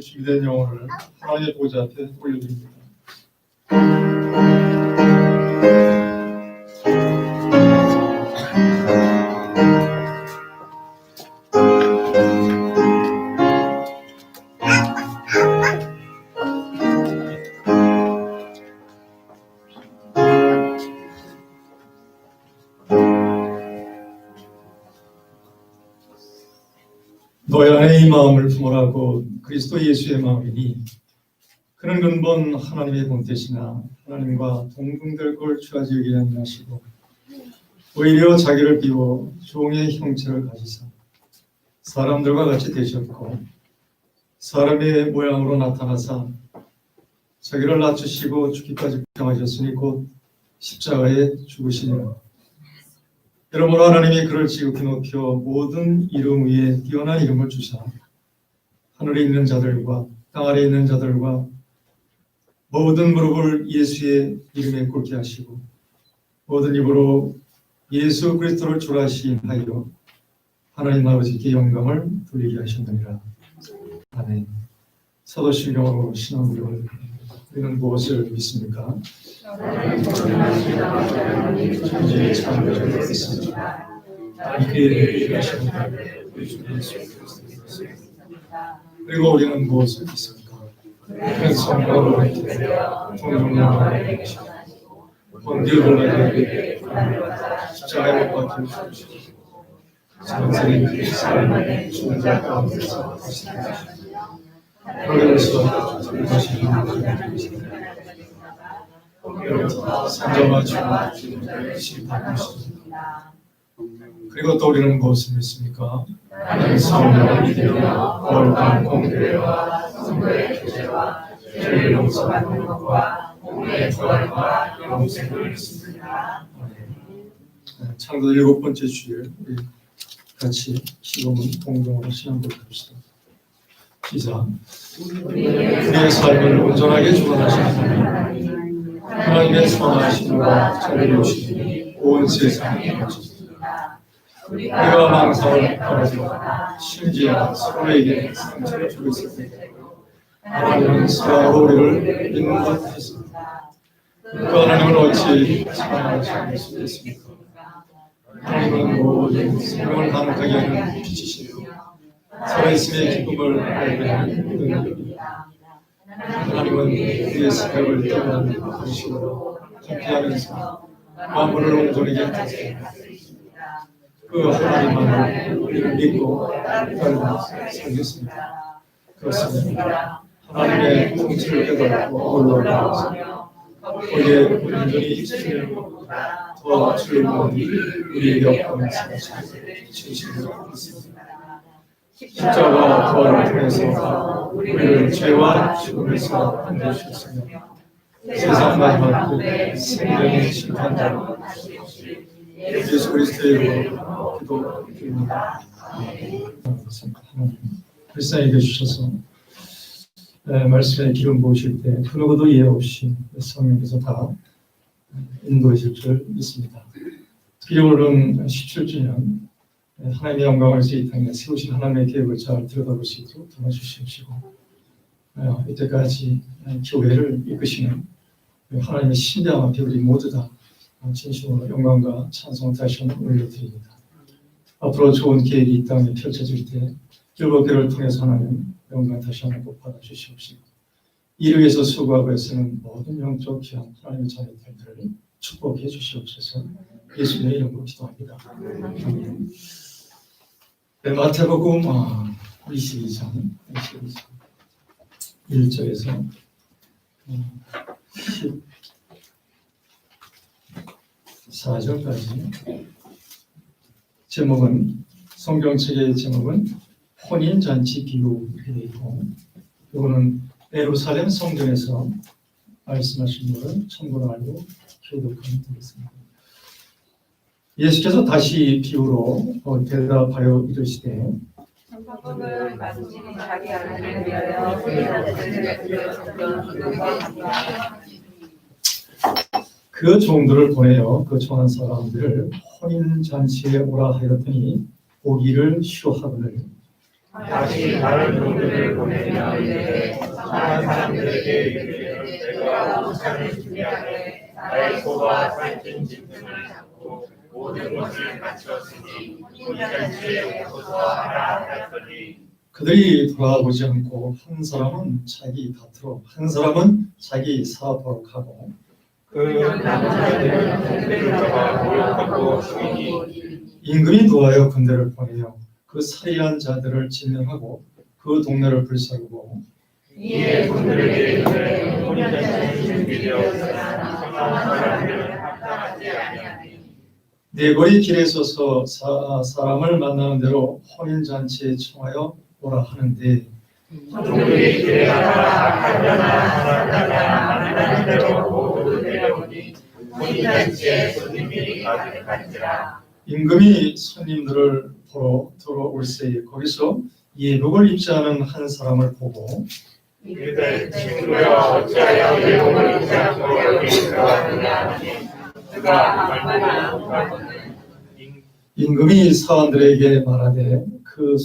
준비된 영혼을 하나님의 보좌 앞에 올려드립니다. 너희 안에 이 마음을 품으라고 그리스도 예수의 마음이니 그는 근본 하나님의 본뜻이나 하나님과 동등될 걸 취하지 여기지 아니하시고 오히려 자기를 비워 종의 형체를 가지사 사람들과 같이 되셨고 사람의 모양으로 나타나사 자기를 낮추시고 죽기까지 평하셨으니 곧 십자가에 죽으시니라. 여러모로 하나님이 그를 지극히 높여 모든 이름 위에 뛰어난 이름을 주사 하늘에 있는 자들과 땅 아래에 있는 자들과 모든 무릎을 예수의 이름에 꿇게 하시고 모든 입으로 예수 그리스도를 주라 시인하여 하나님 아버지께 영광을 돌리게 하셨느니라. 아멘. 사도신경으로 신앙고백을 우리는 무엇을 믿습니까? 천지의 창조주를 믿습니다. 그의 일하셨다. 그리고 우리는 무엇을 믿습니까? 그는 성령으로 인하여 동정령을 계시고 본디오 빌라도에게 십자가에 못 박혀 죽으시고 장세기 사람만의 죽은 자 가운데서 다시 살아나시고 하늘에서 다시 하나님께 산자와 죽은 자를 심판하십니다. 그리고 또 우리는 무엇을 믿습니까? 하나님 성령을 믿으며 거룩한 공교회와 성도의 교제와 죄를 용서받는 것과 몸의 부활과 영생을 믿습니다. 창조 7번째 주일 우리 같이 시범은 공동으로 신앙고백합시다. 시작. 우리의 삶을 온전하게 주관하시는 하나님의 선하심과 자비로우심이 온 세상에 퍼집니다. 우리가 망상을 떨어지거나 심지어 서로에게 상처를 주고 있을 때 하나님은 서로 우리를 믿는 것 같습니다. 그 하나님을 어찌 사랑하실 수 있겠습니까? 하나님은 모든 생명을 가능하게 하는 빛이시며 살아있음의 기쁨을 알게 하는 능력입니다. 하나님은 우리의 생각을 떠나는 방식으로 함께하면서 만물을 온전하게 하셨습니다. 그 하나님만을 우리를 믿고 따르며 살겠습니다. 그렇습니다. 하나님의 통치를 깨닫고 올라가서 거기에 온전히 지키는 것보다 더 즐거운 우리에게 없다면서 진실을 믿습니다. 십자가와 부활을 통해서 우리를 죄와 죽음에서 건져주셨으며 세상 마지막 때 생명의 심판자로 예수 그리스도의 이름으로 기도드립니다. 하나님 불쌍히 여겨주셔서 말씀에 기름 부으실 때 그 누구도 예외 없이 성령께서 다 인도해 줄 줄 믿습니다. 특히 오늘은 17주년 하나님의 영광을 이 땅에 세우신 하나님의 계획을 잘 들여다볼 수 있도록 도와주시옵시고 이때까지 교회를 이끄시는 하나님의 신대함 앞에 우리 모두 다 진심으로 영광과 찬송을 다시 한번 올려드립니다. 앞으로 좋은 계획이 이 땅에 펼쳐질 때 일곱교를 통해서 하나님 영광 다시 한번 꼭 받아주시옵시고 이를 위해서 수고하고 애쓰는 모든 영적 귀한 하나님의 자녀들을 축복해 주시옵소서. 예수님의 이름으로 기도합니다. 아멘. 마태복음 22장 1절에서 14절까지 제목은 성경책의 제목은 혼인잔치 비유 이렇게 되어 있고 이거는 예루살렘 성전에서 말씀하신 것을 참고로 알고 교독하면 되겠습니다. 예수께서 다시 비유로 대답하여 이르시되 성경을 만지니 자기 아들을 위하여 혼인잔치를 그 종들을 보내어 그 청한 사람들을 혼인잔치에 오라 하였더니 오기를 싫어하거늘 다시 다른 종들을 보내며 이르되 선한 사람들에게 이르되 내가 우산을 준비하되 나의 소가 살찐 짐승을 잡고 모든 것을 갖추었으니 혼인잔치에 오소서 하라 하였더니 그들이 돌아보지 않고 한 사람은 자기 밭으로 한 사람은 자기 사업으로 가고 그 남자들은 군대를 잡아 모욕하고 죽이니 임금이 노하여 군대를 보내어 그 살인한 자들을 진멸하고 그 동네를 불사르고 이에 군들에게 이르되 혼인잔치는 준비되었으나 선한 사람들은 합당하지 아니하니 네거리 길에 서서 사람을 만나는 대로 혼인잔치에 청하여 오라 하는데 종들이 길에 가다가 악한 자나 선한 자나 만나는 대로 모두 내려오니 혼인잔치에 손님이 가득한지라. 임금이 손님들을 보러 들어올세 거기서 예복을 입지 않은 한 사람을 보고 이르되 친구여 어찌하여 예복을 입지 않고 여기 들어왔느냐 하니 그가 말문을 못 가거든. 임금이 사원들에게 말하되 그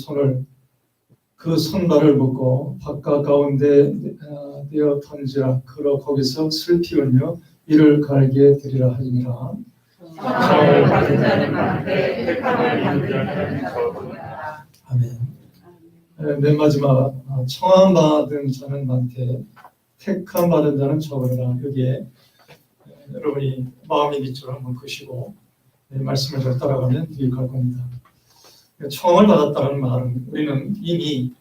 손발을 묶고 바깥 가운데 내어 던지라. 그러 거기서 슬피 울며 이를 갈게 되리라 하니라. 청을 받은 자는 많되 택함을 받는 자는 적으니라. 아멘. 맨 마지막 청함 받은 자는 많되 택함 받은 자는 적으리라. 여기에 여러분이 마음이 밑줄 한번 끄시고 말씀을 잘 따라가면 유익할 겁니다. 청함을 받았다는 말은 우리는 이미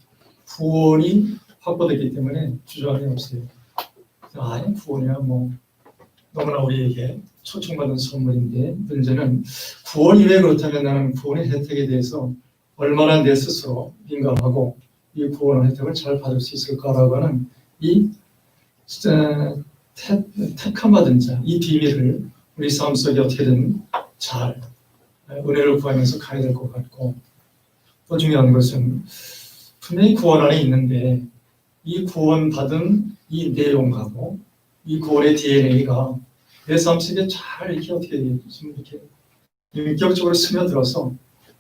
구원이 확보됐기 때문에 주저함이 없어요. 구원이야 뭐 너무나 우리에게 초청받은 선물인데 문제는 구원이 왜 그렇다면 나는 구원의 혜택에 대해서 얼마나 내 스스로 민감하고 이 구원의 혜택을 잘 받을 수 있을까라고 하는 이 진짜 택함 받은 자, 이 비밀을 우리 삶 속에 어떻게든 잘 은혜를 구하면서 가야 될 것 같고 또 중요한 것은 분명히 구원 안에 있는데 이 구원 받은 이 내용하고 이 구원의 DNA가 내 삶 속에 잘 이렇게 어떻게 좀 이렇게 인격적으로 스며들어서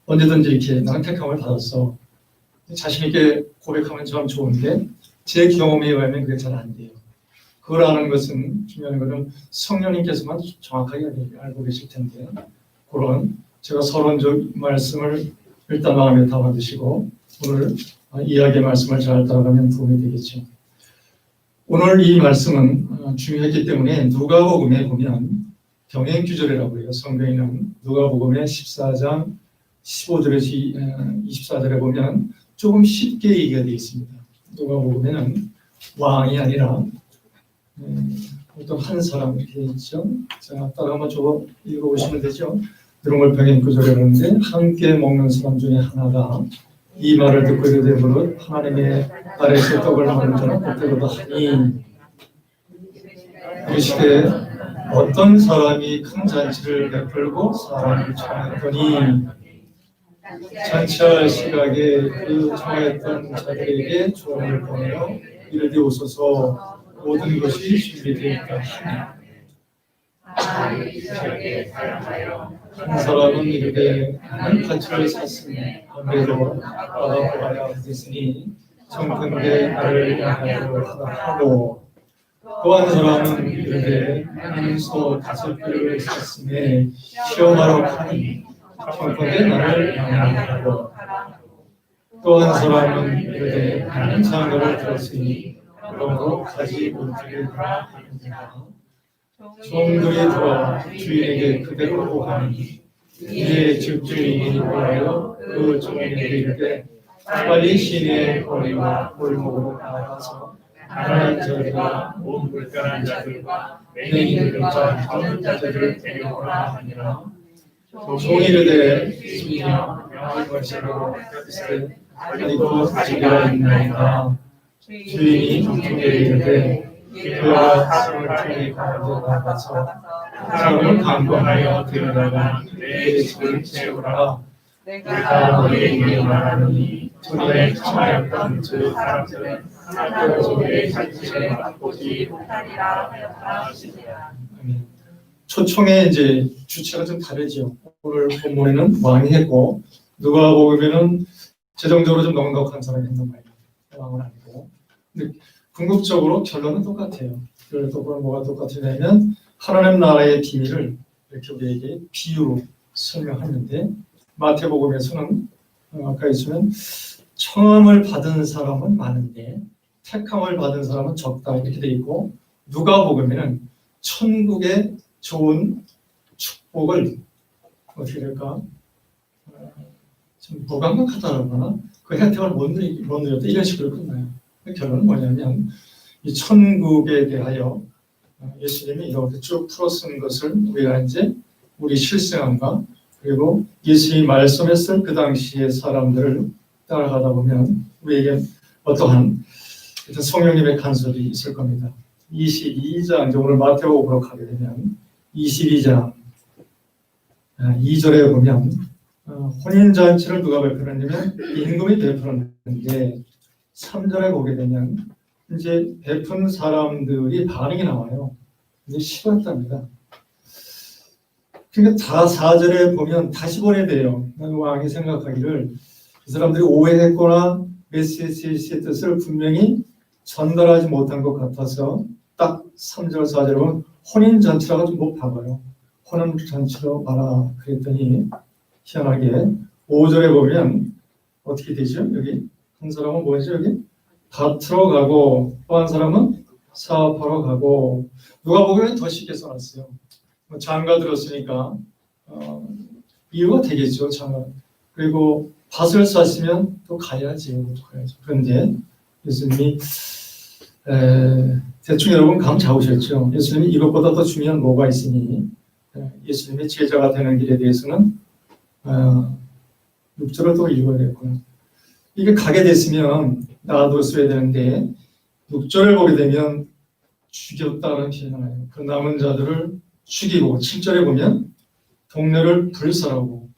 언제든지 이렇게 나는 택함을 받았어 자신 있게 고백하면 참 좋은데 제 경험에 의하면 그게 잘 안 돼요. 그걸 아는 것은 중요한 것은 성령님께서만 정확하게 알고 계실 텐데 그런 제가 서론적 말씀을 일단 마음에 담아두시고 오늘 이야기의 말씀을 잘 따라가면 도움이 되겠죠. 오늘 이 말씀은 중요했기 때문에 누가복음에 보면 병행규절이라고 해요. 성경에는 누가복음의 14장 15절에서 24절에 보면 조금 쉽게 얘기가 되어 있습니다. 누가복음에는 왕이 아니라 어떤 한 사람 이렇게 있죠. 자, 따라 한번 저거 읽어보시면 되죠. 이런 걸 병행규절이라는데 함께 먹는 사람 중에 하나가 이 말을 듣고 이르되 무릇 하나님의 아래에서 떡을 먹는 자는 그때보다 하니 이르시되 어떤 사람이 큰 잔치를 베풀고 사람을 청하였더니 잔치할 시각에 그 청하였던 자들에게 조언을 보내어 이르되 오소서 모든 것이 준비되었다 하니 한 사람은 이르되 나는 가치를 샀으니 아무래도 받아보아야 하겠으니 청컨대 나를 향하여 하고 또 한 사람은 이르되 나는 소 5뼈를 샀으니 시험하러 가니 청컨대 나를 향하여 또 한 사람은 이르되 나는 장가를 들었으니 그러므로 가지 못하겠다 하느니라. 종들이 돌아 주인에게 그대로 보하니 이에 집주인이 보하여 그 종에게 이르되 빨리 시내의 거리와 골목으로 나가서 가난한 자들과 몸 불편한 자들과 맹인이 들은 자 젊은 자들을 데려오라 하니라. 종이 이르되 주인이여 명할 것이라고 하시되 아이고 자기가 있나이다. 주인이 종에게 이르되 그와 사람을 통해 가운데 나가서 사람을 강권하여 데려다가 내 집을 채우라. 내가 너희에게 말하노니 전에 청하였던 그 사람들은 하나도 내 잔치를 맛보지 못하리라 하였다. 초청의 이제 주체가 좀 다르죠. 오늘 본문에는 왕이 했고 누가복음에는 재정적으로 좀 넉넉한 사람이 있는 거예요. 왕은 아니고. 근데 궁극적으로 결론은 똑같아요. 그래서 뭐가 똑같으냐면 하나님 나라의 비밀을 이렇게 우리에게 비유로 설명하는데 마태복음에서는 아까 있으면 청함을 받은 사람은 많은데 택함을 받은 사람은 적다 이렇게 돼 있고 누가복음에는 천국의 좋은 축복을 어떻게 될까 좀 무감각하다고 하나 그 혜택을 못 누렸다 이런 식으로 끝나요. 결론은 뭐냐면 이 천국에 대하여 예수님이 이렇게 쭉 풀어쓴 것을 우리가 이제 우리 실생활과 그리고 예수님이 말씀했을 그 당시의 사람들을 따라가다 보면 우리에게 어떠한 성령님의 간섭이 있을 겁니다. 22장, 오늘 마태복음으로 가게 되면 22장 2절에 보면 혼인잔치를 누가 베풀었냐면 임금이 베풀었는데 3절에 보게 되면 이제 베푼 사람들이 반응이 나와요. 이제 싫었답니다. 그러니까 다 4절에 보면 다시 보내야 돼요. 왕이 생각하기를 이 사람들이 오해했거나 메시지의 뜻을 분명히 전달하지 못한 것 같아서 딱 3절, 4절에 보면 혼인잔치라고 좀 못 박아요. 혼인잔치로 봐라 그랬더니 희한하게 5절에 보면 어떻게 되죠? 여기 한 사람은 뭐죠? 여기 밭으로 가고 또 한 사람은 사업하러 가고 누가 보기엔 더 쉽게 써놨어요. 장가 들었으니까 이유가 되겠죠. 장가. 그리고 밭을 샀으면 또 가야지. 그런데 예수님이 대충 여러분 감 잡으셨죠. 예수님이 이것보다 더 중요한 뭐가 있으니 예수님의 제자가 되는 길에 대해서는 6절을 또 읽어야겠구나. 이게 가게 됐으면 놔뒀어야 되는데 6절을 보게 되면 죽였다는 표현이 나와요. 그 남은 자들을 죽이고 7절에 보면 동네를 불살하고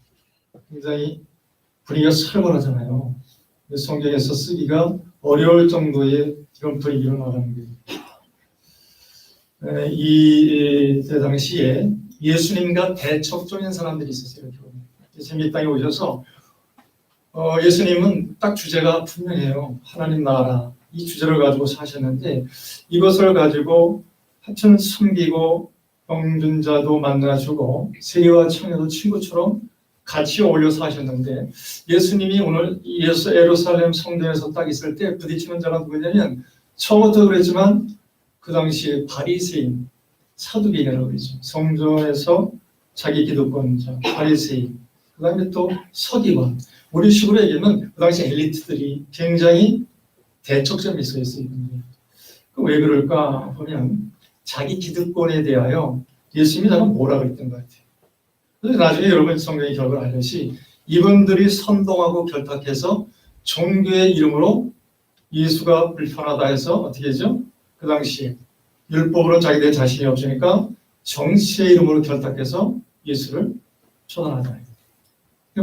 굉장히 분위기가 살벌하잖아요. 성경에서 쓰기가 어려울 정도의 이런 분위기로 나가는 거예요. 이 당시에 예수님과 대척점인 사람들이 있었어요. 예수님이 이 땅에 오셔서 예수님은 딱 주제가 분명해요. 하나님 나라 이 주제를 가지고 사셨는데 이것을 가지고 하여튼 숨기고 병든자도 만나주고 세리와 청년도 친구처럼 같이 어울려 사셨는데 예수님이 오늘 예루살렘 성전에서 딱 있을 때 부딪히는 자가 누구냐면 처음부터 그랬지만 그 당시에 바리새인 사두개인이라고 그러죠. 성전에서 자기 기득권자 바리새인 그 다음에 또 서기관 우리 식으로 얘기하면 그 당시 엘리트들이 굉장히 대척점이 있어요. 왜 그럴까 보면 자기 기득권에 대하여 예수님이 나는 뭐라고 했던 것 같아요. 그래서 나중에 여러분 성경의 결과를 알듯이 이분들이 선동하고 결탁해서 종교의 이름으로 예수가 불편하다 해서 어떻게 했죠? 그 당시에 율법으로 자기들 자신이 없으니까 정치의 이름으로 결탁해서 예수를 처단하다.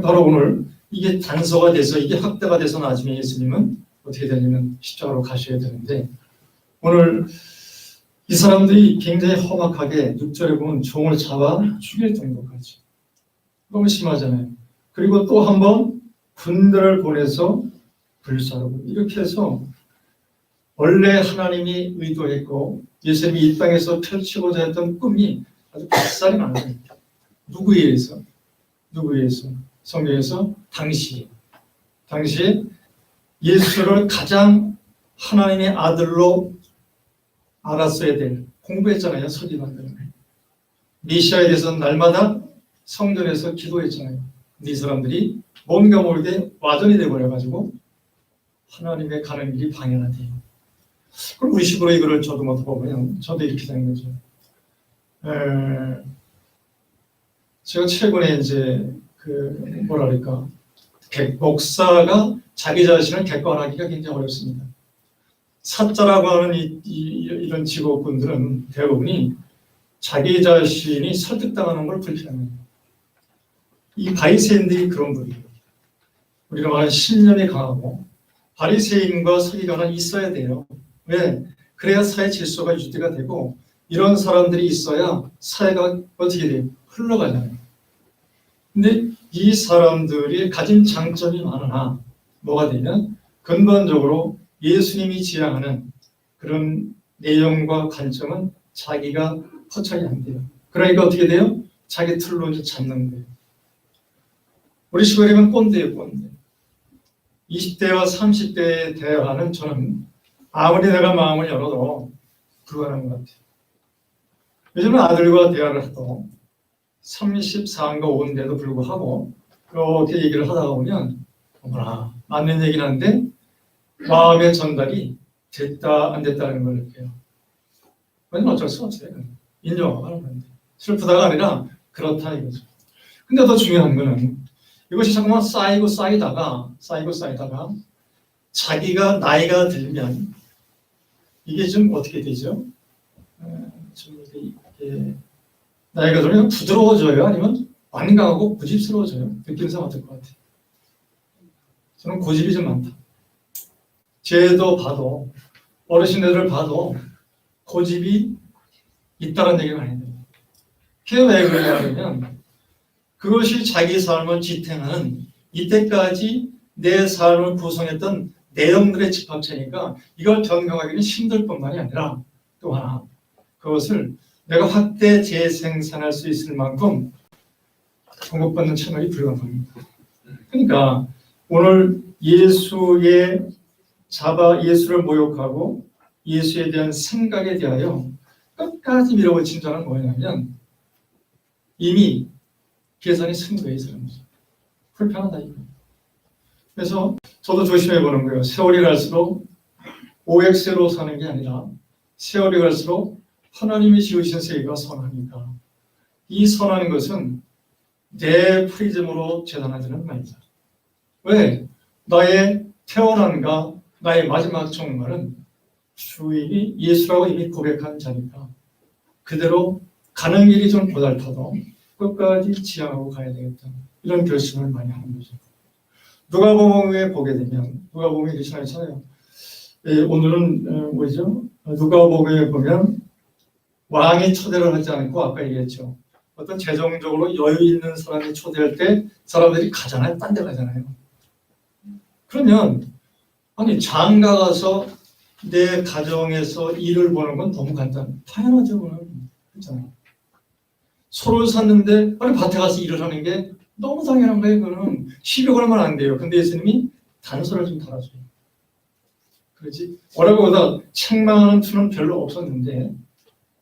바로 오늘 이게 단서가 돼서 이게 확대가 돼서 나중에 예수님은 어떻게 되냐면 십자가로 가셔야 되는데 오늘 이 사람들이 굉장히 험악하게 6절에 보면 종을 잡아 죽일 정도까지 너무 심하잖아요. 그리고 또 한 번 군대를 보내서 불사르고 이렇게 해서 원래 하나님이 의도했고 예수님이 이 땅에서 펼치고자 했던 꿈이 아주 박살이 나는 거예요. 누구에 의해서? 성경에서 당시에 예수를 가장 하나님의 아들로 알았어야 될 공부했잖아요. 서기관들은 메시아에 대해서는 날마다 성전에서 기도했잖아요. 근데 이 사람들이 뭔가 모르게 와전이 돼버려가지고 하나님의 가는 길이 방해가 돼요. 그럼 우리 식으로 이거를 저도 못 보면 저도 이렇게 되는 거죠. 제가 최근에 이제 목사가 자기 자신을 객관하기가 굉장히 어렵습니다. 사자라고 하는 이런 직업군들은 대부분이 자기 자신이 설득당하는 걸 불편해요. 이 바리새인들이 그런 분이에요. 우리가 말하는 신념이 강하고 바리새인과 서기관은 있어야 돼요. 왜? 그래야 사회 질서가 유지가 되고 이런 사람들이 있어야 사회가 어떻게 돼요? 흘러가잖아요. 근데 이 사람들이 가진 장점이 많으나 뭐가 되면 근본적으로 예수님이 지향하는 그런 내용과 관점은 자기가 포착이 안 돼요. 그러니까 어떻게 돼요? 자기 틀로 이제 잡는 거예요. 우리 시골이면 꼰대예요, 꼰대. 20대와 30대의 대화는 저는 아무리 내가 마음을 열어도 불가능한 것 같아요. 요즘은 아들과 대화를 해도 34인가 5인데도 불구하고 그렇게 얘기를 하다가 보면 어머나 맞는 얘기는 한데 마음의 전달이 됐다 안 됐다는 걸 느껴요. 그건 어쩔 수 없어요. 인정하고 하는 건데 슬프다가 아니라 그렇다 이거죠. 근데 더 중요한 거는 이것이 정말 쌓이다가 자기가 나이가 들면 이게 좀 어떻게 되죠? 좀 이게 나이가 들면 부드러워져요? 아니면 완강하고 고집스러워져요? 느낌상 어떨 것 같아요? 저는 고집이 좀 많다. 쟤도 봐도 어르신들을 봐도 고집이 있다는 얘기를 많이 해요. 그게 왜 그러냐면 그것이 자기 삶을 지탱하는 이때까지 내 삶을 구성했던 내용들의 집합체니까 이걸 변경하기는 힘들 뿐만이 아니라 또 하나 그것을 내가 확대 재생산할 수 있을 만큼 공급받는 채널이 불가능합니다. 그러니까 오늘 예수를 모욕하고 예수에 대한 생각에 대하여 끝까지 밀어붙인 자는 뭐냐면 이미 계산이 쓴 거예요, 이 사람은. 불편하다 이거. 그래서 저도 조심해 보는 거예요. 세월이 갈수록 OX로 사는 게 아니라 세월이 갈수록 하나님이 지으신 세계가 선하니까 이 선한 것은 내 프리즘으로 재단하지는 말자. 왜? 나의 태어난과 나의 마지막 종말은 주인이 예수라고 이미 고백한 자니까 그대로 가는 길이 좀 고달파도 끝까지 지향하고 가야 되겠다. 이런 결심을 많이 하는 거죠. 누가복음에 보게 되면 누가복음이 이렇게 시작하잖아요. 오늘은 뭐죠? 누가복음에 보면 왕이 초대를 하지 않고 아까 얘기했죠. 어떤 재정적으로 여유 있는 사람이 초대할 때 사람들이 가잖아요. 딴 데 가잖아요. 그러면 아니 장가 가서 내 가정에서 일을 보는 건 너무 당연하죠. 그렇잖아요. 소를 샀는데 빨리 밭에 가서 일을 하는 게 너무 당연한 거예요. 그거는 1200원 하면 안 돼요. 근데 예수님이 단서를 좀 달아줘요. 그렇지 어려보다 책망하는 투는 별로 없었는데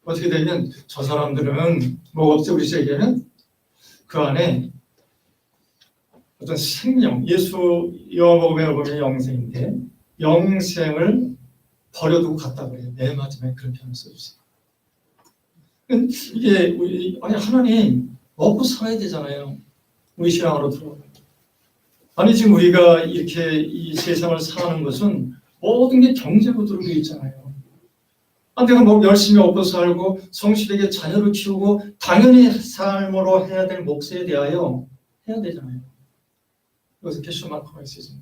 어떻게 되면 저 사람들은 뭐가 없지 우리 얘기하면 그 안에 어떤 생명 예수 요한복음에 보면 영생인데 영생을 버려두고 갔다 그래요. 맨 마지막에 그런 표현을 써주세요. 이게 우리 아니 하나님 먹고 살아야 되잖아요. 우리 신앙으로 들어가요. 아니 지금 우리가 이렇게 이 세상을 사는 것은 모든 게 경제로 들어오고 있잖아요. 내가 뭐 열심히 먹고 살고 성실하게 자녀를 키우고 당연히 삶으로 해야 될 몫에 대하여 해야 되잖아요. 여기서 캐슈 마크가 있어요.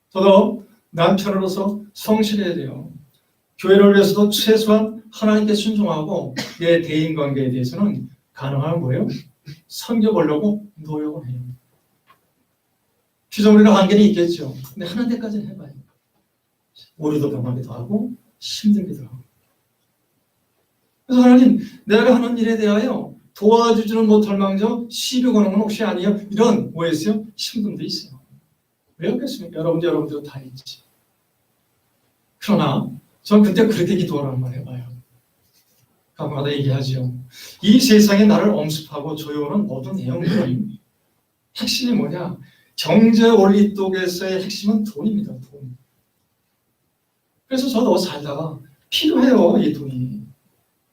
저도 남편으로서 성실해야 돼요. 교회를 위해서도 최소한 하나님께 순종하고 내 대인관계에 대해서는 가능한 거예요. 섬겨보려고 노력을 해요. 피조물과 관계는 있겠죠. 근데 하는 데까지는 해봐요. 오류도 병하기도 하고 힘들기도 하고. 그래서 하나님 내가 하는 일에 대하여 도와주지는 못할 망정 시비 거는 건 혹시 아니에요? 이런 뭐였어요? 힘듦도 있어요. 왜 없겠습니까? 여러분들은 다 있지. 그러나 전 그때 그렇게 기도하라는 말 해봐요. 가끔가다 얘기하죠. 이 세상에 나를 엄습하고 조여오는 모든 내용들은 핵심이 뭐냐? 경제 원리 쪽에서의 핵심은 돈입니다. 돈. 그래서 저도 살다가 필요해요. 이 돈이.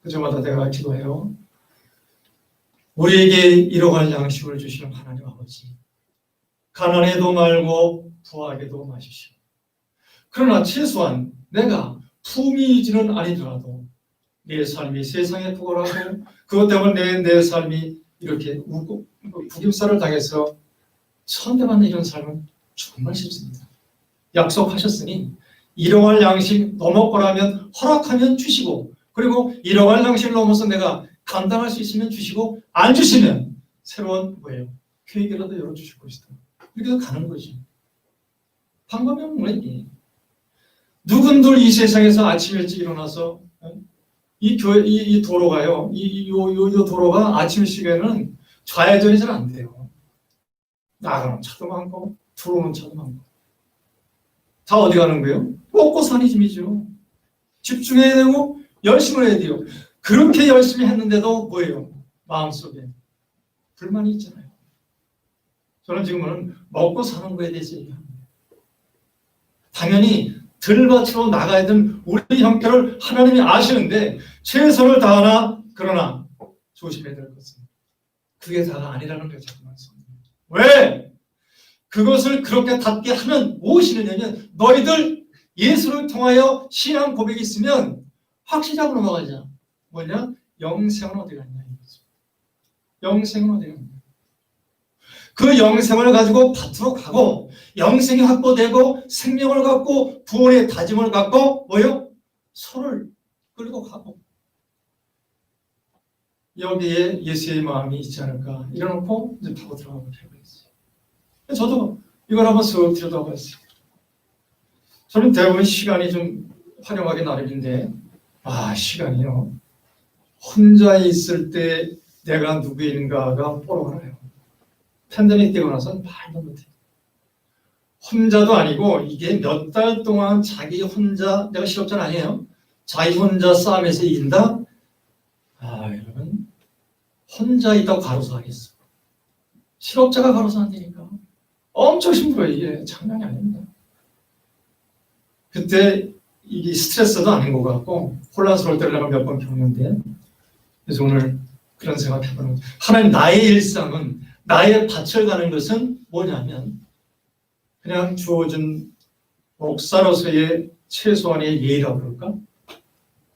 그저마다 내가 기도해요. 우리에게 잃어갈 양식을 주시는 하나님 아버지. 가난해도 말고 부하게도 마십시오. 그러나 최소한 내가 품위지는 아니더라도 내 삶이 세상에 부걸하고 그것 때문에 내 삶이 이렇게 구김살을 당해서 천대받는 이런 삶은 정말 쉽습니다. 약속하셨으니 잃어갈 양식 넘어 거라면 허락하면 주시고 그리고 잃어갈 양식을 넘어서 내가 감당할 수 있으면 주시고 안 주시면 새로운 뭐예요? 계획이라도 열어주실 것이다. 이렇게 해서 가는 거지. 방법이 없는 거예요. 이게. 누군들 이 세상에서 아침 일찍 일어나서 이 교회 이 도로가요. 요 도로가 아침 시간에는 좌회전이 잘 안 돼요. 나가는 차도 많고 들어오는 차도 많고 다 어디 가는 거예요? 먹고 사는 짐이죠. 집중해야 되고 열심을 해야 돼요. 그렇게 열심히 했는데도 뭐예요? 마음속에 불만이 있잖아요. 저는 지금은 먹고 사는 거에 대해서 얘기합니다. 당연히 들밭으로 나가야 되는 우리 형편을 하나님이 아시는데 최선을 다하나 그러나 조심해야 될 것은 그게 다가 아니라는 거예요. 자꾸만. 왜? 그것을 그렇게 닫게 하면 무엇이 되냐면 너희들 예수를 통하여 신앙 고백이 있으면 확실히 하고 넘어가자. 뭐냐? 영생은 어디 갔냐 이거죠. 영생은 어디 갔냐. 그 영생을 가지고 밭으로 가고 영생이 확보되고 생명을 갖고 구원의 다짐을 갖고 뭐요? 소를 끌고 가고 여기에 예수의 마음이 있지 않을까 이래놓고 이제 타고 들어가고 해버렸어요. 저도 이걸 한번 쓱 들여다봤어요. 저는 대부분 시간이 좀 활용하기 나름인데 시간이요. 혼자 있을 때 내가 누구인가가 뽀록하나요. 팬데믹 되고 나서는 말도 못해요. 혼자도 아니고 이게 몇 달 동안 자기 혼자 내가 실업자는 아니에요. 자기 혼자 싸움에서 이긴다? 여러분 혼자 있다고 가로수 하겠어. 실업자가 가로수 한다니까. 엄청 힘들어요. 이게 장난이 아닙니다. 그때 이게 스트레스도 아닌 것 같고 혼란스러울 때를 내가 몇 번 겪는데 그래서 오늘 그런 생각 해보는 거죠. 하나님 나의 일상은 나의 밭을 가는 것은 뭐냐면 그냥 주어진 목사로서의 최소한의 예의라고 그럴까?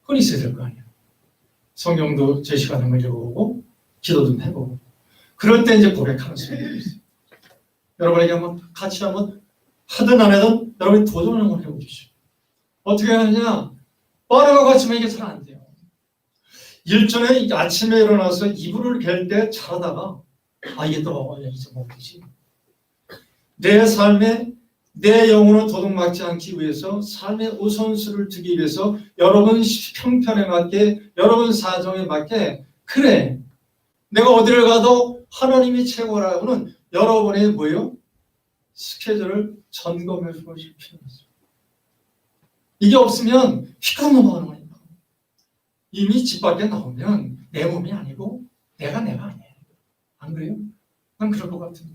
그건 있어야 될 거 아니에요. 성경도 제 시간에 한번 읽어보고 기도 좀 해보고 그럴 때 이제 고백하는 수가 있어요. 여러분에게 한번 같이 한번 하든 안 하든 여러분이 도전을 한번 해보십시오. 어떻게 하느냐? 뻔한 것 같지만 이게 잘 안 돼요. 일전에 아침에 일어나서 이불을 갤 때 잘하다가 이게 또 이제 먹듯이 내 삶에 내 영혼을 도둑맞지 않기 위해서 삶의 우선순위를 두기 위해서 여러분 형편에 맞게 여러분 사정에 맞게 그래 내가 어디를 가도 하나님이 최고라고는 여러분의 뭐예요? 스케줄을 점검해 보실 필요가 있어요. 이게 없으면 휙하고 넘어가는 거니까. 이미 집 밖에 나오면 내 몸이 아니고 내가 아니에요. 안 그래요? 난 그럴 것 같은데.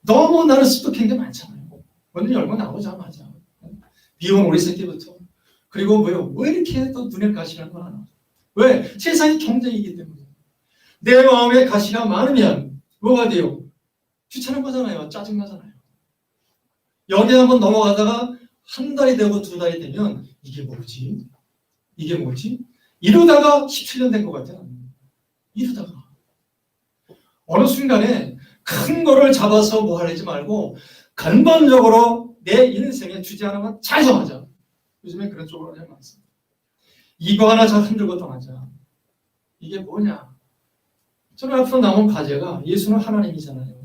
너무 나를 습득한 게 많잖아요. 문을 열고 나오자마자 미혼 우리 새끼부터 그리고 뭐요? 왜 이렇게 또 눈에 가시는 거 하나? 왜? 세상이 경쟁이기 때문에 내 마음에 가시가 많으면 뭐가 돼요? 귀찮은 거잖아요. 짜증나잖아요. 여기 한번 넘어가다가 한 달이 되고 두 달이 되면 이게 뭐지? 이게 뭐지? 이러다가 17년 된 것 같아요. 이러다가 어느 순간에 큰 거를 잡아서 뭐 하려지 말고 근본적으로 내 인생의 주제 하나만 잘 정하자. 요즘에 그런 쪽으로 하는 많습니다. 이거 하나 잘 흔들고 떠나자. 이게 뭐냐? 저는 앞으로 남은 과제가 예수는 하나님이잖아요.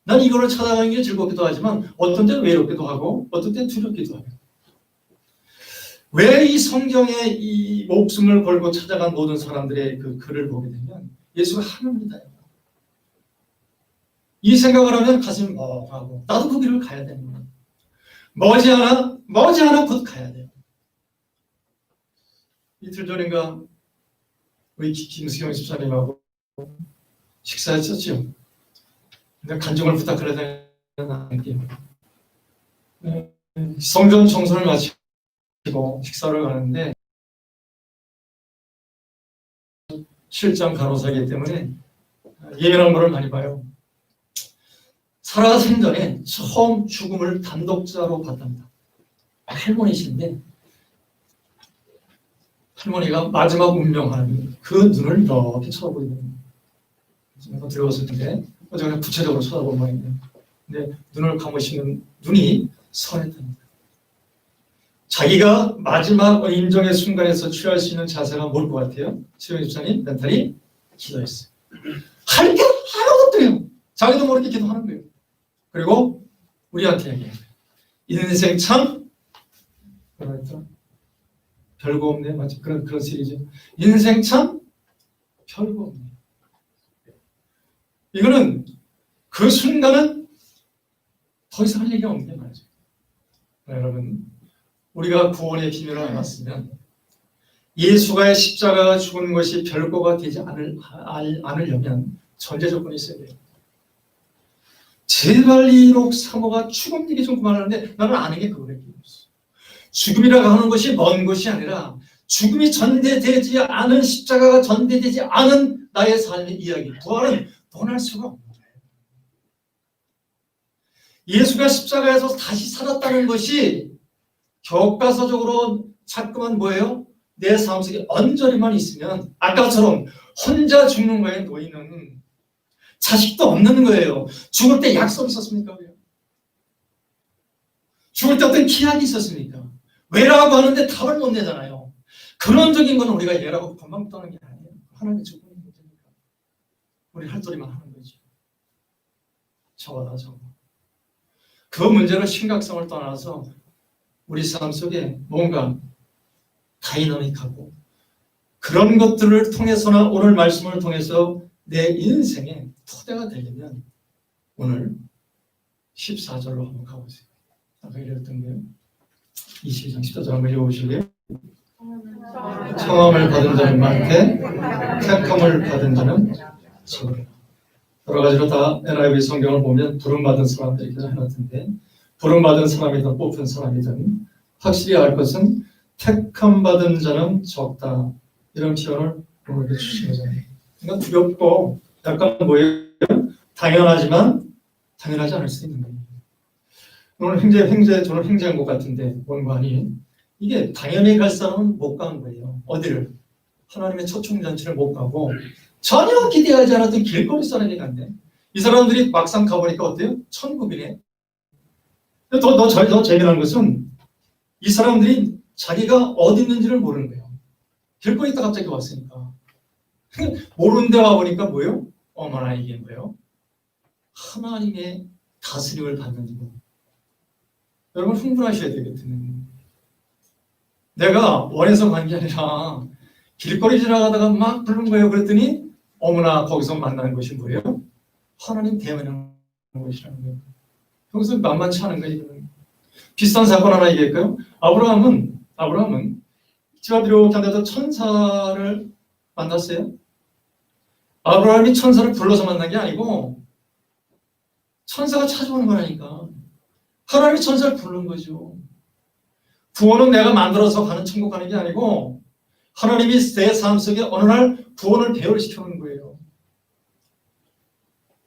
난 이거를 찾아가는 게 즐겁기도 하지만 어떤 때는 외롭기도 하고 어떤 때는 두렵기도 하고 왜 이 성경에 이 목숨을 걸고 찾아간 모든 사람들의 그 글을 보게 되면 예수가 하나님이다. 이 생각을 하면 가슴이 멍하고 나도 그 길을 가야 되는 거야. 머지않아 곧 가야 돼요. 이틀 전인가 우리 김수경 집사님하고 식사했었죠. 근데 간증을 부탁하려다 할게요. 성전 청소를 마치고 식사를 가는데 실장 간호사이기 때문에 예민한 거를 많이 봐요. 살아가신 전에 처음 죽음을 단독자로 봤답니다. 할머니신데 할머니가 마지막 운명하는 그 눈을 이렇게 쳐다보이는 제가 들어갔을 텐데 제가 구체적으로 쳐다본 모양이에요. 근데 눈을 감으시는 눈이 선했답니다. 자기가 마지막 인정의 순간에서 취할 수 있는 자세가 뭘 것 같아요? 최영 집사님 멘탈이 기도했어요. 할 게 하나도 없대요. 자기도 모르게 기도하는 거예요. 그리고 우리한테 얘기해요. 인생 참 뭐랄까 별거 없네. 맞죠? 그런 시리즈. 인생 참 별거 없네. 이거는 그 순간은 더 이상 할 얘기가 없는 게 말이죠. 여러분, 우리가 구원의 비밀을 알았으면 예수가 십자가가 죽은 것이 별거가 되지 않으려면 전제 조건이 있어야 돼요. 제발 이록 사모가 죽음 얘기 좀 그만하는데 나는 아는 게 그거밖에 없어. 죽음이라고 하는 것이 먼 것이 아니라 죽음이 전대되지 않은 십자가가 전대되지 않은 나의 삶의 이야기, 부활은 떠날 수가 없는 거예요. 예수가 십자가에서 다시 살았다는 것이 교과서적으로 자꾸만 뭐예요? 내 삶 속에 언저리만 있으면 아까처럼 혼자 죽는 거에 놓이는 자식도 없는 거예요. 죽을 때 약속이 있었습니까? 죽을 때 어떤 기약이 있었습니까? 왜라고 하는데 답을 못 내잖아요. 근원적인 건 우리가 얘라고 금방 떠는 게 아니에요. 하나님의 조건이 문제니까. 우리 할 소리만 하는 거죠. 저거다 저거. 그 문제로 심각성을 떠나서 우리 삶 속에 뭔가 다이나믹하고 그런 것들을 통해서나 오늘 말씀을 통해서 내 인생의 토대가 되려면 오늘 14절로 한번 가보세요. 아까 이랬던 게요. 22장 14절 한번 읽어보실래요? 청함을 받은 자는 많되 택함을 받은 자는 적으라. 여러 가지로 다 NIV 성경을 보면 부름받은 사람들이 해놨던데 부름받은 사람이든 뽑힌 사람이든 확실히 알 것은 택함받은 자는 적다. 이런 표현을 오늘 주신 거잖아요. 그러니까 두렵고 약간 뭐예요? 당연하지만 당연하지 않을 수 있는 거예요. 오늘 저는 횡재한 것 같은데 원관이 이게 당연히 갈 사람은 못 가는 거예요. 어디를? 하나님의 초청잔치를 못 가고 전혀 기대하지 않았던 길거리 사람이 간대. 이 사람들이 막상 가보니까 어때요? 천국이네. 더 재미난 것은 이 사람들이 자기가 어디 있는지를 모르는 거예요. 길거리 있다 갑자기 왔으니까. 모르는 데 와보니까 뭐예요? 어머나 이게 뭐예요? 하나님의 다스림을 받는 거. 여러분 흥분하셔야 되거든요. 내가 원해서 간 게 아니라 길거리 지나가다가 막 부른 거예요. 그랬더니 어머나 거기서 만나는 것이 뭐예요? 하나님 대면하는 것이라는 거예요. 여기서 만만치 않은 거예요. 비슷한 사건 하나 얘기할까요? 아브라함은 집 앞으로 다녀서 천사를 만났어요. 아브라함이 천사를 불러서 만난 게 아니고 천사가 찾아오는 거라니까. 하나님이 천사를 부른 거죠. 구원은 내가 만들어서 가는 천국 가는 게 아니고 하나님이 내 삶 속에 어느 날 구원을 배열을 시켜놓은 거예요.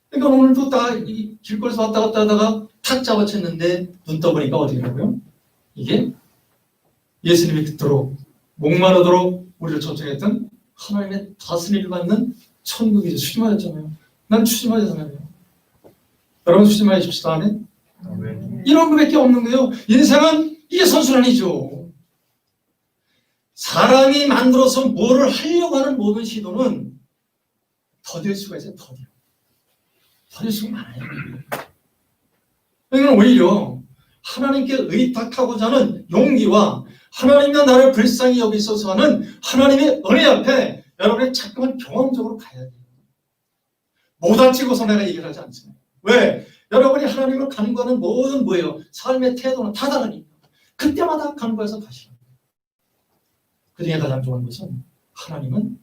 그러니까 오늘도 딱 이 길거리에서 왔다 갔다 하다가 탁 잡아챘는데 눈 떠보니까 어디라고요? 이게 예수님이 그토록 목마르도록 우리를 초청했던 하나님의 다스림을 받는 천국이죠. 추심하였잖아요. 난 추심하였잖아요. 여러분 추심하십시다. 아멘. 이런 것밖에 없는 거예요. 인생은 이게 선순환이죠. 사람이 만들어서 뭐를 하려고 하는 모든 시도는 더딜 수가 있어요. 더딜 수가 많아요. 그러니까 오히려 하나님께 의탁하고자 하는 용기와 하나님과 나를 불쌍히 여기소서 하는 하나님의 은혜 앞에 여러분이 자꾸만 경험적으로 가야 돼요. 못 다치고서 내가 얘기를 하지 않습니다. 왜? 여러분이 하나님을 간구하는 모든 뭐예요? 삶의 태도는 다 다르니까. 그때마다 간구해서 가시라. 그 중에 가장 좋은 것은 하나님은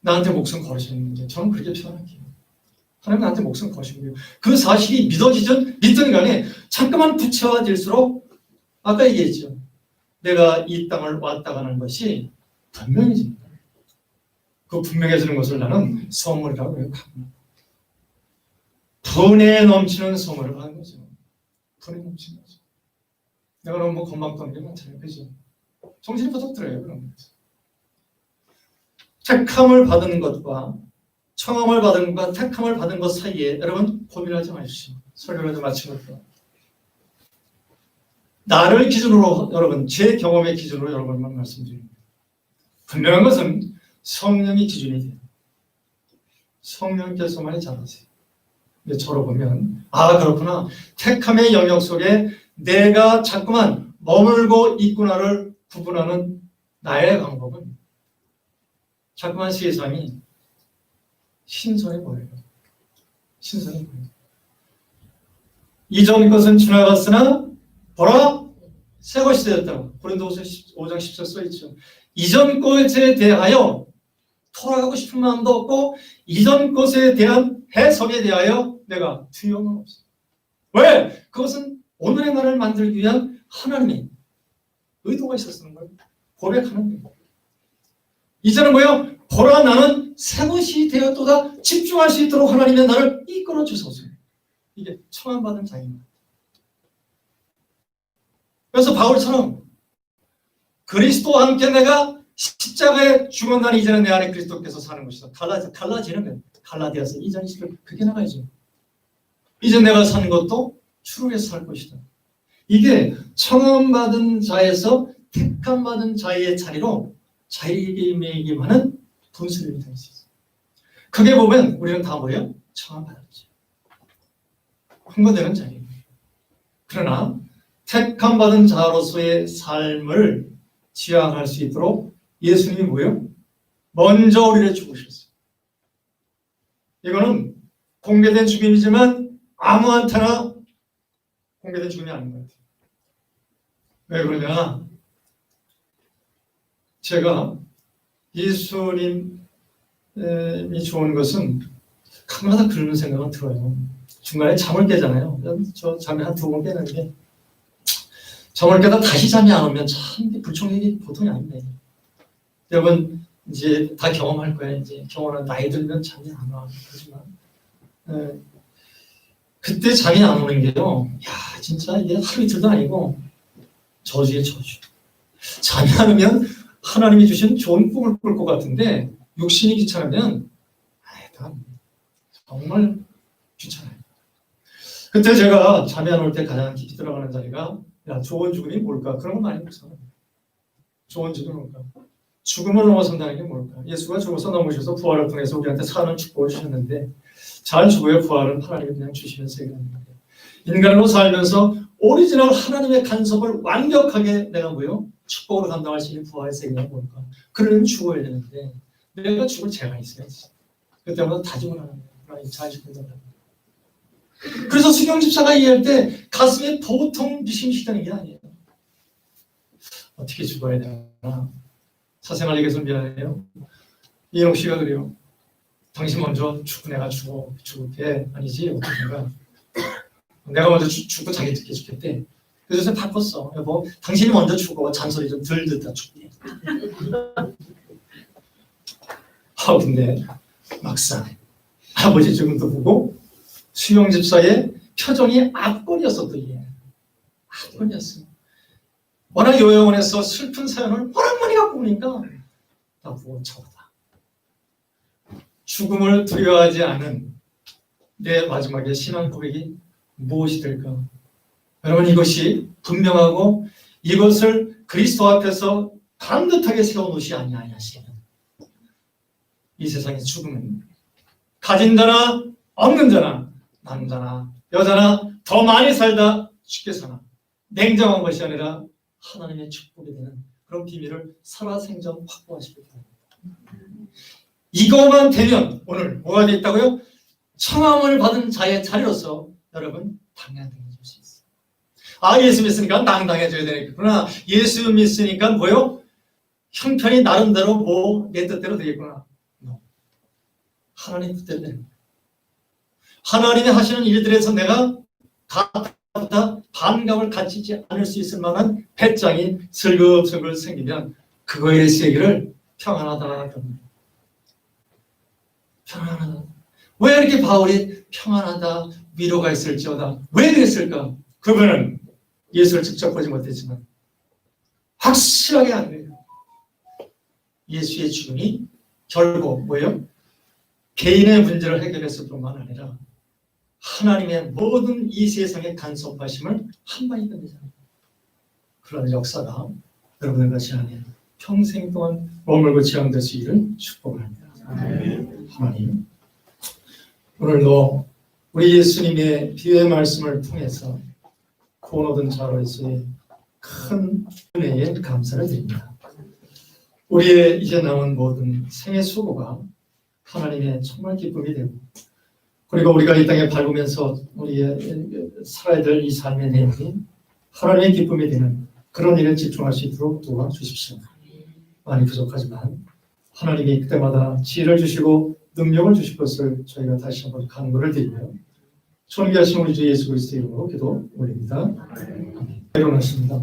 나한테 목숨 걸으시는데 저는 그렇게 표현할게요. 하나님 나한테 목숨 거신 거예요. 그 사실이 믿든 간에 잠깐만 구체화될수록 아까 얘기했죠. 내가 이 땅을 왔다 가는 것이 분명해집니다. 그 분명해지는 것을 나는 선물이라고 해요. 분에 넘치는 선물을 받는 거죠. 분에 넘치는 거죠. 내가 너무 건방 떠는 게 많잖아요. 그죠? 정신이 버쩍 들어요. 그런 거죠. 택함을 받은 것과 청함을 받은 것과 택함을 받은 것 사이에 여러분 고민하지 마십시오. 설교를 좀 마치고요. 나를 기준으로 여러분 제 경험의 기준으로 여러분만 말씀드립니다. 분명한 것은 성령이 기준이 돼요. 성령께서만이 잘하세요. 근데 저로 보면 아 그렇구나. 택함의 영역 속에 내가 자꾸만 머물고 있구나를 구분하는 나의 방법은 자꾸만 세상이 신선해 보여요. 신선해 보여요. 이전 것은 지나갔으나 보라 새 것이 되었다. 고린도후서 5장 10절 써있죠. 이전 것에 대하여 돌아가고 싶은 마음도 없고 이전 것에 대한 해석에 대하여 내가 두려움은 없어. 왜? 그것은 오늘의 나를 만들기 위한 하나님의 의도가 있었던 걸 고백하는 거예요. 이제는 뭐예요? 보라 나는 새 것이 되었도다. 집중할 수 있도록 하나님의 나를 이끌어 주소서. 이게 청함받은 자입니다. 그래서 바울처럼 그리스도와 함께 내가 십자가에 죽었나니 이제는 내 안에 그리스도께서 사는 것이다. 달라지는 거예요. 갈라디아서 2장 20절 그게 나가야죠. 이제 내가 산 것도 주를 위해서 살 것이다. 이게 청함받은 자에서 택함받은 자의 자리로 자리매김하는 분수를 할 수 있어요. 크게 보면 우리는 다 뭐예요? 청함받았죠. 흥분되는 자리예요. 그러나 택함받은 자로서의 삶을 지향할 수 있도록 예수님이 뭐예요? 먼저 우리를 죽으셨어요. 이거는 공개된 죽임이지만 아무한테나 공개된 죽임이 아닌 것 같아요. 왜 그러냐? 제가 예수님이 좋은 것은 가끔가다 그런 생각은 들어요. 중간에 잠을 깨잖아요. 저 잠이 한 2번 깨는데 잠을 깨다 다시 잠이 안 오면 참 불청객이 보통이 아닌데 여러분 이제 다 경험할 거예요. 이제 경험은 나이 들면 잠이 안 와. 그렇지만 그때 잠이 안 오는 게요. 야 진짜 이게 하루 이틀도 아니고 저주의 저주. 잠이 안 오면 하나님이 주신 좋은 꿈을 꿀 것 같은데 육신이 귀찮으면 정말 귀찮아요. 그때 제가 잠이 안 올 때 가장 깊이 들어가는 자리가 야 좋은 죽음이 뭘까? 그런 건 많이 없어. 좋은 죽음이 뭘까? 죽음을 넘어선다는 게 뭘까? 예수가 죽어서 넘으셔서 부활을 통해서 우리한테 사는 축복을 주셨는데 잘 죽어야 부활은 하나님이 그냥 주시면서 얘기하는 거예요. 인간으로 살면서 오리지널 하나님의 간섭을 완벽하게 내가 뭐요? 축복으로 감당할 수 있는 부활의 세계가 뭘까? 그러려면 죽어야 되는데 내가 죽을 죄가 있어야지. 그때마다 다짐을 하는 거예요. 하나님 잘 죽는다. 그래서 수경 집사가 이해할 때 가슴에 보통 미심시다는 게 아니에요. 어떻게 죽어야 되나? 사생활 얘기해서 미안해요. 이영 씨가 그래요. 당신 먼저 죽고 내가 죽을게 아니지 어떻게인가? 내가 먼저 죽고 자기 듣게 죽겠대. 그래서 바꿨어. 여보, 당신이 먼저 죽어. 잔소리 좀 덜 듣다 죽게. 근데 막상 아버지 죽음도 보고 수영 집사의 표정이 압권이었어. 또 이게 압권이었어. 워낙 요양원에서 슬픈 사연을 워낙 많이 갖고 오니까 나 보고 저거다. 죽음을 두려워하지 않은 내 마지막에 신앙 고백이 무엇이 될까? 여러분 이것이 분명하고 이것을 그리스도 앞에서 반듯하게 세워놓으시 아니하시면 이 세상의 죽음은 가진 자나 없는 자나 남자나 여자나 더 많이 살다 쉽게 사나 냉정한 것이 아니라 하나님의 축복이 되는 그런 비밀을 살아생전 확보하시길 바랍니다. 이것만 되면 오늘 뭐가 되어 있다고요? 청함을 받은 자의 자리로서 여러분 당연해질 수 있어요. 예수 믿으니까 당당해져야 되겠구나. 예수 믿으니까 뭐요? 형편이 나름대로 내 뜻대로 되겠구나. 하나님 뜻대로 되는 거예요. 하나님이 하시는 일들에서 내가 다 반감을 가지지 않을 수 있을 만한 배짱이 슬금슬금 생기면 그거의 세계를 평안하다. 평안하다. 왜 이렇게 바울이 평안하다, 위로가 있을지어다. 왜 그랬을까? 그분은 예수를 직접 보지 못했지만 확실하게 안 돼요. 예수의 죽음이 결국 뭐예요? 개인의 문제를 해결했을 뿐만 아니라 하나님의 모든 이 세상의 간섭하심을 한 방에 끝내잖아요. 그런 역사가 여러분들과 제 안에 평생 동안 머물고 지향될 수 있기를 축복을 합니다. 하나님, 오늘도 우리 예수님의 비유의 말씀을 통해서 구원 얻은 자로서의 큰 은혜에 감사를 드립니다. 우리의 이제 남은 모든 생애 수고가 하나님의 정말 기쁨이 되고, 그리고 우리가 이 땅에 밟으면서 우리의 살아야 될 이 삶의 내용이 하나님의 기쁨이 되는 그런 일에 집중할 수 있도록 도와주십시오. 많이 부족하지만 하나님이 그때마다 지혜를 주시고 능력을 주실 것을 저희가 다시 한번 간구를 드리며 존귀하신 우리 주 예수 그리스도의 이름으로 기도 올립니다. 아멘. 일어났습니다.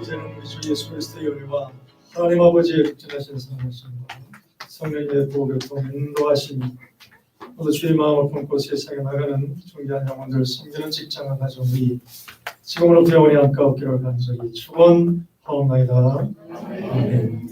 이제는 우리 주 예수 그리스도의 은혜와 하나님 아버지의 극진하신 사랑하심과 성령의 보호교통 인도하심이 모두 주의 마음을 품고 세상에 나가는 존귀한 영혼들, 섬기는 직장을 가진 우리 지금으로부터 영원히 안가 없기를 간절히 축원하옵나이다. 아멘.